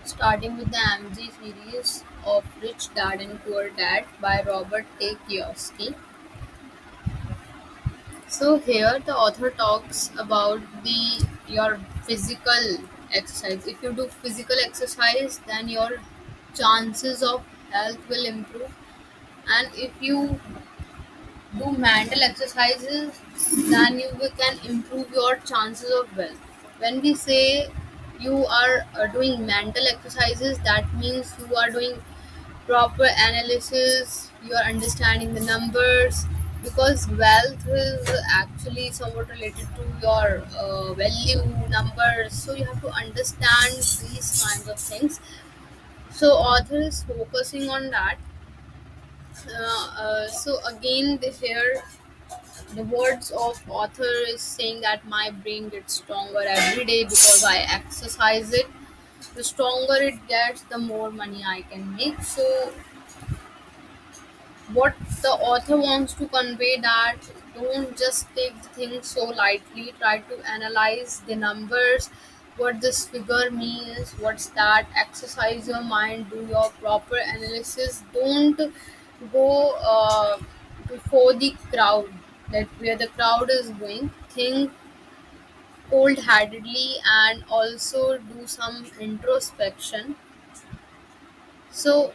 starting with the MG series of Rich Dad and Poor Dad by Robert A. Kiyosaki. So here the author talks about the your physical exercise. If you do physical exercise, then your chances of health will improve. And if you do mental exercises, then can improve your chances of wealth. When we say you are doing mental exercises, that means you are doing proper analysis, you are understanding the numbers, because wealth is actually somewhat related to your value numbers, so you have to understand these kinds of things. So author is focusing on that. So again here the words of author is saying that my brain gets stronger every day because I exercise it. The stronger it gets, the more money I can make. So what the author wants to convey that don't just take the things so lightly, try to analyze the numbers, what this figure means, what's that, exercise your mind, do your proper analysis, don't go before the crowd, that where the crowd is going, think cold-heartedly and also do some introspection. So,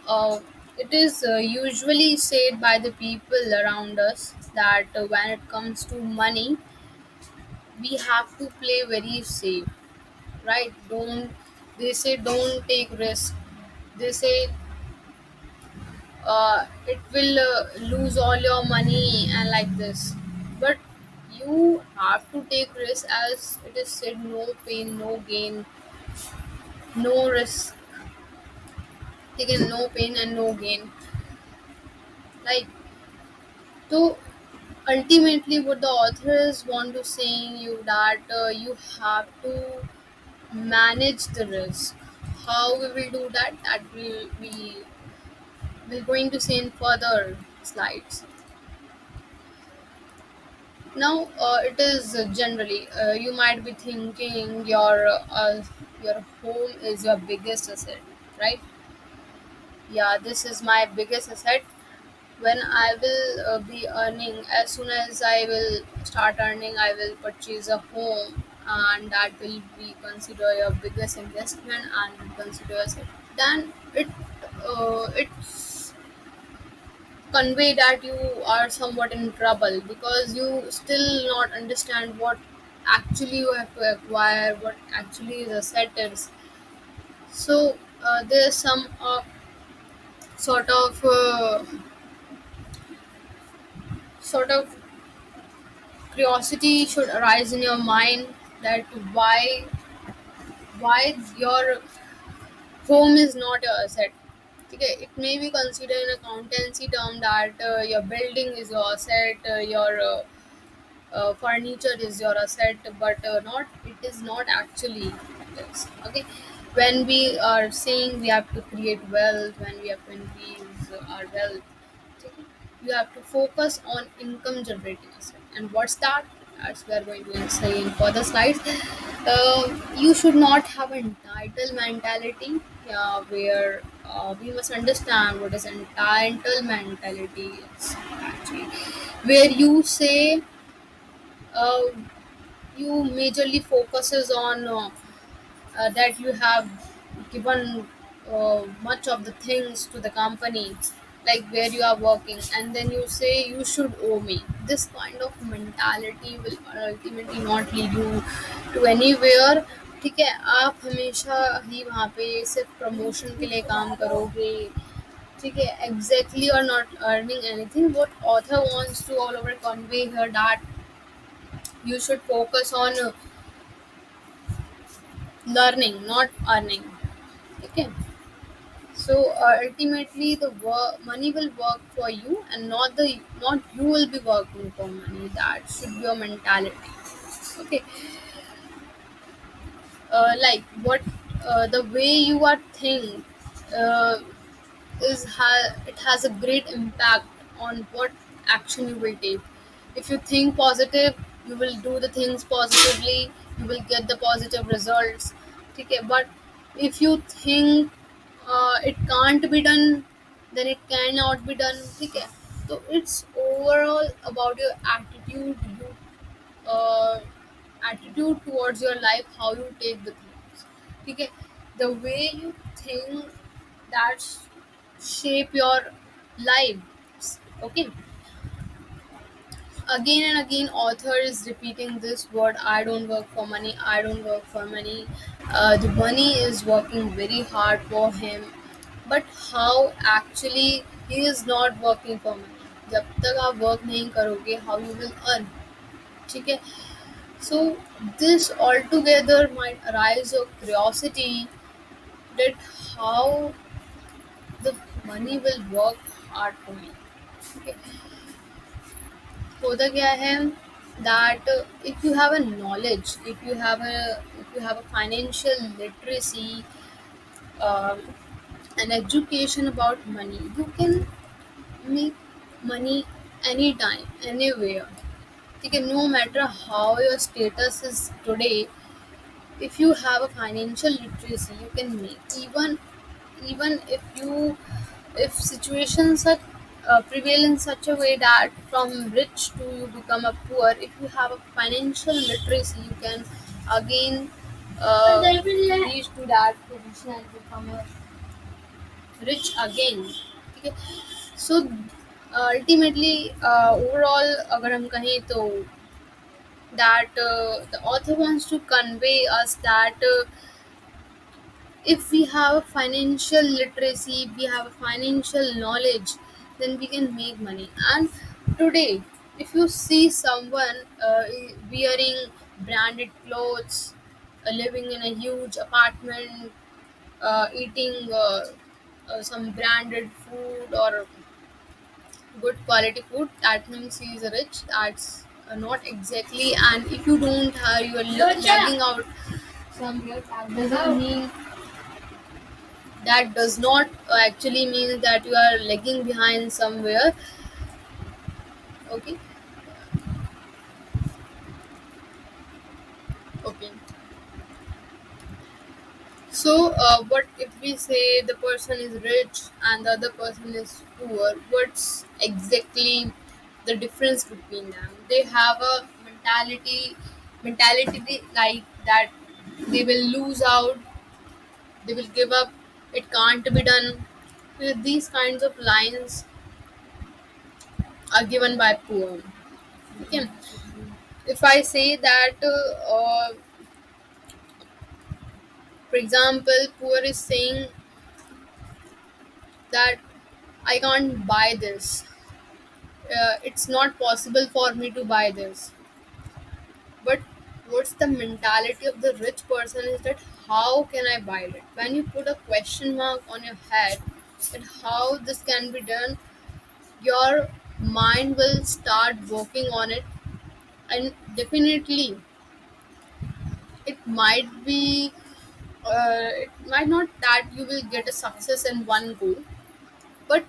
it is usually said by the people around us that when it comes to money, we have to play very safe, right? Don't They say don't take risk. They say it will lose all your money and like this. But you have to take risk, as it is said, no pain, no gain, no risk taken, no pain and no gain. Like so, ultimately what the authors want to saying you that you have to manage the risk. How we will do that, we're going to see in further slides. Now it is generally you might be thinking your home is your biggest asset, right? Yeah, this is my biggest asset. When I will be earning, as soon as I will start earning, I will purchase a home, and that will be consider your biggest investment and will consider as it. Then it's convey that you are somewhat in trouble because you still not understand what actually you have to acquire, what actually the set is. So there's some sort of sort of curiosity should arise in your mind that why your home is not your asset. Okay, it may be considered in accountancy term that your building is your asset, your furniture is your asset, but not it is not actually this. Okay, when we are saying we have to create wealth, when we have to increase our wealth, you have to focus on income generating asset. And what's that? As we are going to say in further slides, you should not have an entitled mentality, where we must understand what is entitled mentality is actually, where you say uh, you majorly focuses on that you have given much of the things to the company, like where you are working, and then you say you should owe me. This kind of mentality will ultimately not lead you to anywhere. ठीक है, आप हमेशा ही वहाँ पे सिर्फ promotion के लिए काम करोगे. ठीक है, exactly or not earning anything. What author wants to all over convey here that you should focus on learning, not earning. Okay. So ultimately, the money will work for you, and not you will be working for money. That should be your mentality. Okay, like what the way you are think uh, it has a great impact on what action you will take. If you think positive, you will do the things positively. You will get the positive results. Okay, but If you think it can't be done, then it cannot be done. Okay, so it's overall about your attitude, uh, attitude towards your life, how you take the things. Okay, the way you think, that shape your lives. Okay, again and again author is repeating this word, I don't work for money, I don't work for money. The money is working very hard for him, but how actually he is not working for money. जब तक आप work नहीं करोगे, how you will earn? ठीक है, so this altogether might arise your curiosity that how the money will work hard for me. Okay, होता क्या है that if you have a knowledge, if you have a financial literacy, um, an education about money, you can make money anytime, anywhere. Okay, no matter how your status is today, if you have a financial literacy, you can make, even if you, if situations are prevail in such a way that from rich to you become a poor, if you have a financial literacy, you can again reach to that position and become a rich again. ठीक है, so ultimately overall अगर हम कहें तो that the author wants to convey us that if we have a financial literacy, we have a financial knowledge, then we can make money. And today, if you see someone wearing branded clothes, living in a huge apartment, eating some branded food or good quality food, that means he is rich. That's not exactly. And if you don't, you are lagging out somewhere. That does not actually mean that you are lagging behind somewhere. Okay, okay, so what if we say the person is rich and the other person is poor? What's exactly the difference between them? They have a mentality like that, they will lose out, they will give up, it can't be done. These kinds of lines are given by poem. Okay, if I say that for example, poor is saying that I can't buy this. It's not possible for me to buy this. But what's the mentality of the rich person is that how can I buy it? When you put a question mark on your head that how this can be done, your mind will start working on it, and definitely it might be it might not that you will get a success in one go, but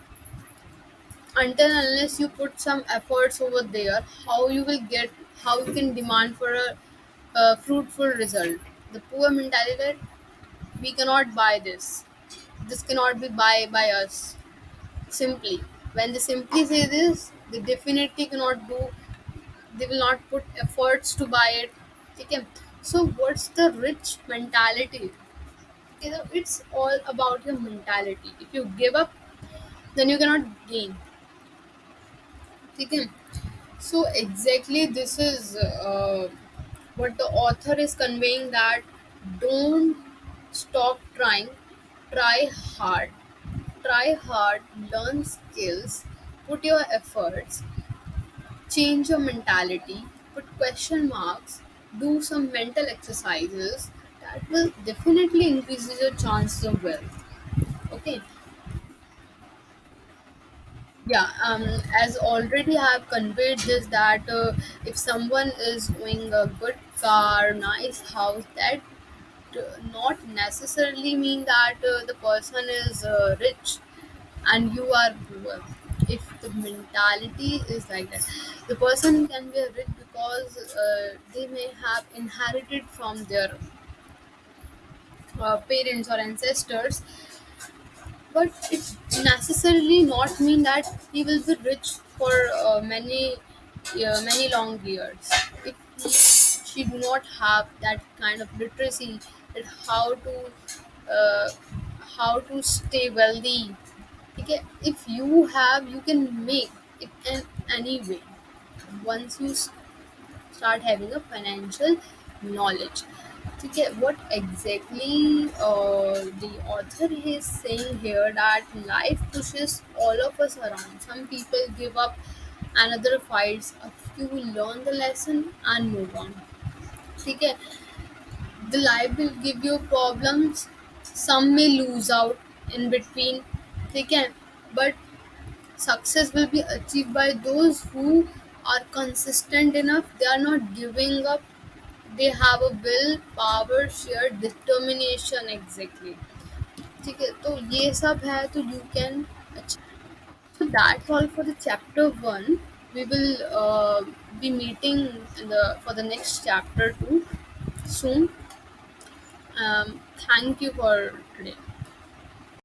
until unless you put some efforts over there, how you will get, how you can demand for a fruitful result. The poor mentality that we cannot buy this cannot be buy by us. Simply, when they simply say this, they definitely cannot do, they will not put efforts to buy it. Okay, so what's the rich mentality? Okay, so it's all about your mentality. If you give up, then you cannot gain. Okay, so exactly this is what the author is conveying, that don't stop trying, try hard, try hard, learn skills, put your efforts, change your mentality, put question marks, do some mental exercises, that will definitely increases your chances of wealth. Okay, yeah, as already I have conveyed this, that if someone is owning a good car, nice house, that not necessarily mean that the person is rich and you are poor. If the mentality is like that, the person can be rich because they may have inherited from their parents or ancestors, but it necessarily not mean that he will be rich for many long years. If she do not have that kind of literacy, that uh, how to stay wealthy. Okay, if you have, you can make it in any way once you start having a financial knowledge. Okay, what exactly the author is saying here, that life pushes all of us around. Some people give up, another fights, a few learn the lesson and move on. Okay, the life will give you problems. Some may lose out in between. Okay, but success will be achieved by those who are consistent enough. They are not giving up. They have a will, power, share, determination exactly. ठीक है, तो ये सब है तो you can achieve. So that's all for the chapter 1. We will be meeting for the next chapter 2 soon. Thank you for today.